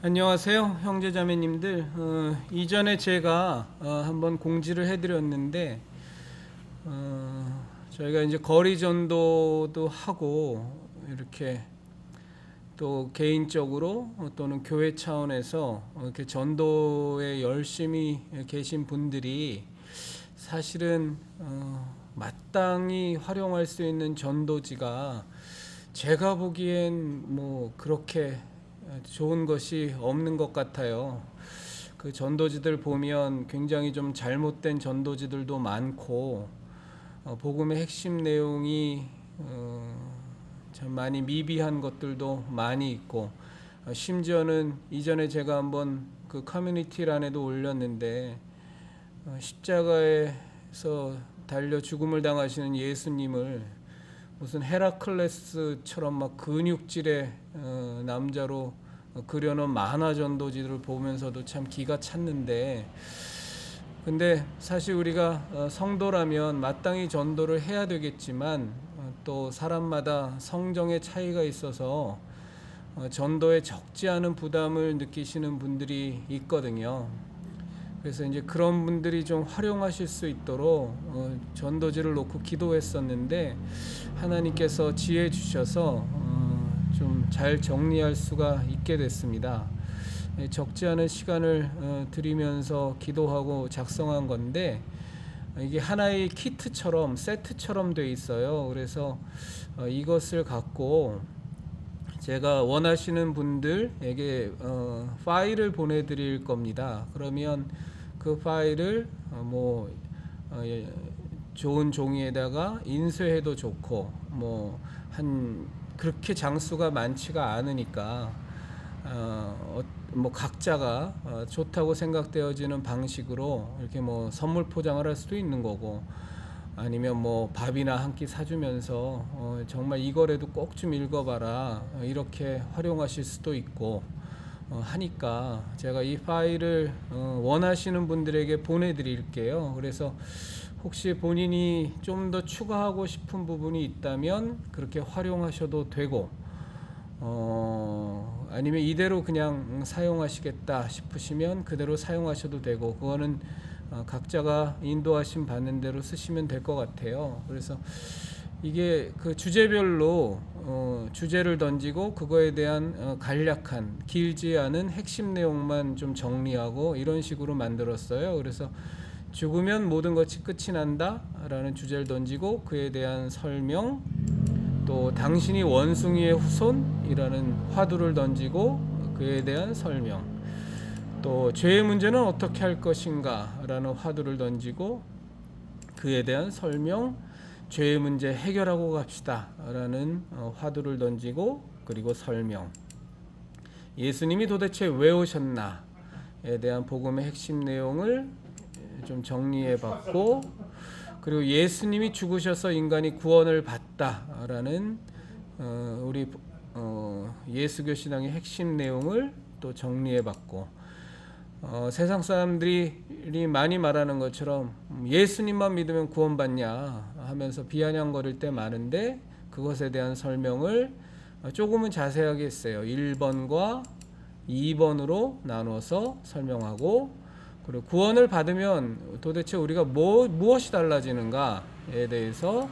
안녕하세요, 형제자매님들. 이전에 제가 한번 공지를 해드렸는데 저희가 이제 거리 전도도 하고 이렇게 또 개인적으로 또는 교회 차원에서 이렇게 전도에 열심히 계신 분들이 사실은 마땅히 활용할 수 있는 전도지가 제가 보기엔 뭐 그렇게 좋은 것이 없는 것 같아요. 그 전도지들 보면 굉장히 좀 잘못된 전도지들도 많고 복음의 핵심 내용이 참 많이 미비한 것들도 많이 있고 심지어는 이전에 제가 한번 그 커뮤니티란에도 올렸는데 십자가에서 달려 죽음을 당하시는 예수님을 무슨 헤라클레스처럼 막 근육질의 남자로 그려놓은 만화 전도지를 보면서도 참 기가 찼는데, 근데 사실 우리가 성도라면 마땅히 전도를 해야 되겠지만 또 사람마다 성정의 차이가 있어서 전도에 적지 않은 부담을 느끼시는 분들이 있거든요. 그래서 이제 그런 분들이 좀 활용하실 수 있도록 전도지를 놓고 기도했었는데 하나님께서 지혜 주셔서 좀 잘 정리할 수가 있게 됐습니다. 적지 않은 시간을 들이면서 기도하고 작성한 건데 이게 하나의 키트처럼 세트처럼 돼 있어요. 그래서 이것을 갖고 제가 원하시는 분들에게 파일을 보내드릴 겁니다. 그러면 그 파일을 좋은 종이에다가 인쇄해도 좋고 한 그렇게 장수가 많지가 않으니까 각자가 좋다고 생각되어지는 방식으로 이렇게 선물 포장을 할 수도 있는 거고 아니면 밥이나 한 끼 사주면서 정말 이거라도 꼭 좀 읽어봐라 이렇게 활용하실 수도 있고 하니까 제가 이 파일을 원하시는 분들에게 보내드릴게요. 그래서 혹시 본인이 좀 더 추가하고 싶은 부분이 있다면 그렇게 활용하셔도 되고 아니면 이대로 그냥 사용하시겠다 싶으시면 그대로 사용하셔도 되고 그거는 각자가 인도하심 받는 대로 쓰시면 될 것 같아요. 그래서 이게 그 주제별로 주제를 던지고 그거에 대한 간략한 길지 않은 핵심 내용만 좀 정리하고 이런 식으로 만들었어요. 그래서 죽으면 모든 것이 끝이 난다 라는 주제를 던지고 그에 대한 설명, 또 당신이 원숭이의 후손이라는 화두를 던지고 그에 대한 설명, 또 죄의 문제는 어떻게 할 것인가 라는 화두를 던지고 그에 대한 설명, 죄의 문제 해결하고 갑시다 라는 화두를 던지고 그리고 설명, 예수님이 도대체 왜 오셨나에 대한 복음의 핵심 내용을 좀 정리해 봤고, 그리고 예수님이 죽으셔서 인간이 구원을 받다라는 우리 예수교 신앙의 핵심 내용을 또 정리해 봤고, 세상 사람들이 많이 말하는 것처럼 예수님만 믿으면 구원받냐 하면서 비아냥거릴 때 많은데 그것에 대한 설명을 조금은 자세하게 했어요. 1번과 2번으로 나눠서 설명하고, 그리고 구원을 받으면 도대체 우리가 무엇이 달라지는가에 대해서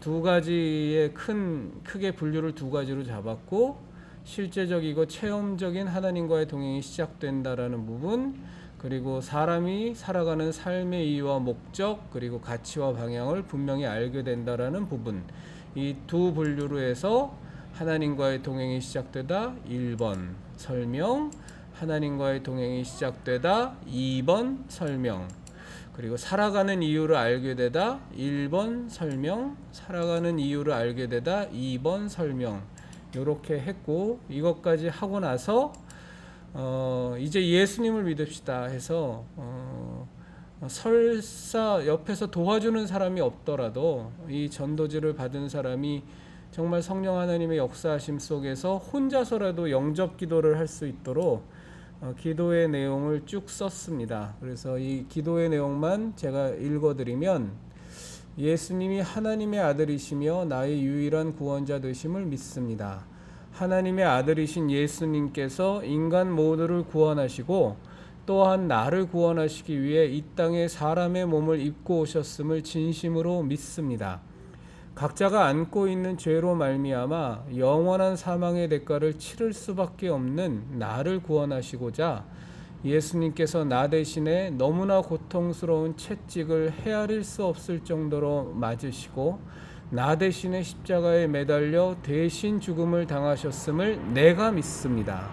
두 가지의 크게 분류를 두 가지로 잡았고, 실제적이고 체험적인 하나님과의 동행이 시작된다라는 부분, 그리고 사람이 살아가는 삶의 이유와 목적 그리고 가치와 방향을 분명히 알게 된다라는 부분, 이 두 분류로 해서 하나님과의 동행이 시작되다 1번 설명, 하나님과의 동행이 시작되다 2번 설명, 그리고 살아가는 이유를 알게 되다 1번 설명, 살아가는 이유를 알게 되다 2번 설명, 이렇게 했고, 이것까지 하고 나서 이제 예수님을 믿읍시다 해서 설사 옆에서 도와주는 사람이 없더라도 이 전도지를 받은 사람이 정말 성령 하나님의 역사하심 속에서 혼자서라도 영접 기도를 할 수 있도록 기도의 내용을 쭉 썼습니다. 그래서 이 기도의 내용만 제가 읽어드리면, 예수님이 하나님의 아들이시며 나의 유일한 구원자 되심을 믿습니다. 하나님의 아들이신 예수님께서 인간 모두를 구원하시고 또한 나를 구원하시기 위해 이 땅에 사람의 몸을 입고 오셨음을 진심으로 믿습니다. 각자가 안고 있는 죄로 말미암아 영원한 사망의 대가를 치를 수밖에 없는 나를 구원하시고자 예수님께서 나 대신에 너무나 고통스러운 채찍을 헤아릴 수 없을 정도로 맞으시고 나 대신에 십자가에 매달려 대신 죽음을 당하셨음을 내가 믿습니다.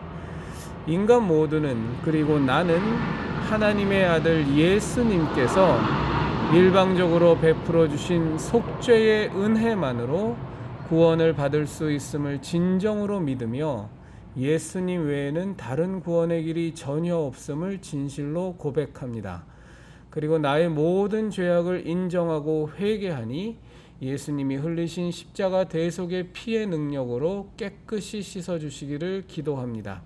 인간 모두는, 그리고 나는 하나님의 아들 예수님께서 일방적으로 베풀어 주신 속죄의 은혜만으로 구원을 받을 수 있음을 진정으로 믿으며 예수님 외에는 다른 구원의 길이 전혀 없음을 진실로 고백합니다. 그리고 나의 모든 죄악을 인정하고 회개하니 예수님이 흘리신 십자가 대속의 피의 능력으로 깨끗이 씻어주시기를 기도합니다.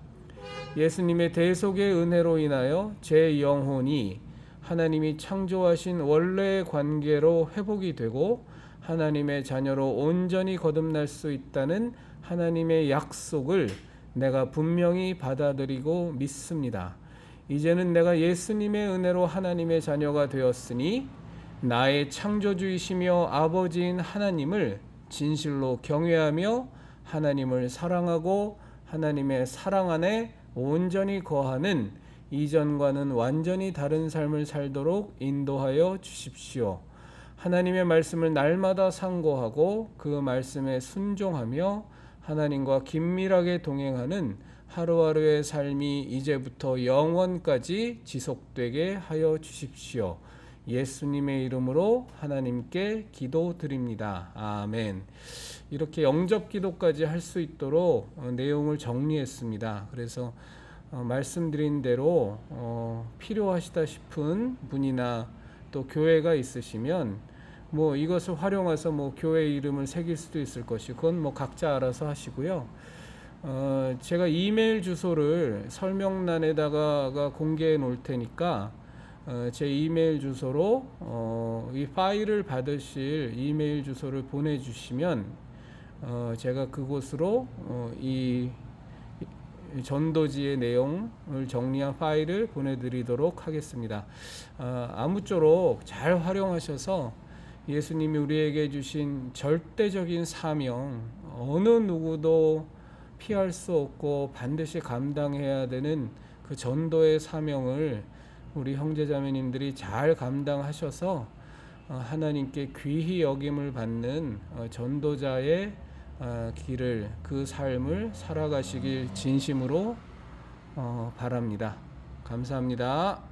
예수님의 대속의 은혜로 인하여 제 영혼이 하나님이 창조하신 원래의 관계로 회복이 되고 하나님의 자녀로 온전히 거듭날 수 있다는 하나님의 약속을 내가 분명히 받아들이고 믿습니다. 이제는 내가 예수님의 은혜로 하나님의 자녀가 되었으니 나의 창조주이시며 아버지인 하나님을 진실로 경외하며 하나님을 사랑하고 하나님의 사랑 안에 온전히 거하는 이전과는 완전히 다른 삶을 살도록 인도하여 주십시오. 하나님의 말씀을 날마다 상고하고 그 말씀에 순종하며 하나님과 긴밀하게 동행하는 하루하루의 삶이 이제부터 영원까지 지속되게 하여 주십시오. 예수님의 이름으로 하나님께 기도드립니다. 아멘. 이렇게 영접 기도까지 할 수 있도록 내용을 정리했습니다. 그래서 말씀드린 대로 필요하시다 싶은 분이나 또 교회가 있으시면 이것을 활용해서 교회 이름을 새길 수도 있을 것이고, 그건 각자 알아서 하시고요. 제가 이메일 주소를 설명란에다가 공개해 놓을 테니까 제 이메일 주소로 이 파일을 받으실 이메일 주소를 보내주시면 제가 그곳으로 이 전도지의 내용을 정리한 파일을 보내드리도록 하겠습니다. 아무쪼록 잘 활용하셔서 예수님이 우리에게 주신 절대적인 사명, 어느 누구도 피할 수 없고 반드시 감당해야 되는 그 전도의 사명을 우리 형제자매님들이 잘 감당하셔서 하나님께 귀히 여김을 받는 전도자의 길을, 그 삶을 살아가시길 진심으로 바랍니다. 감사합니다.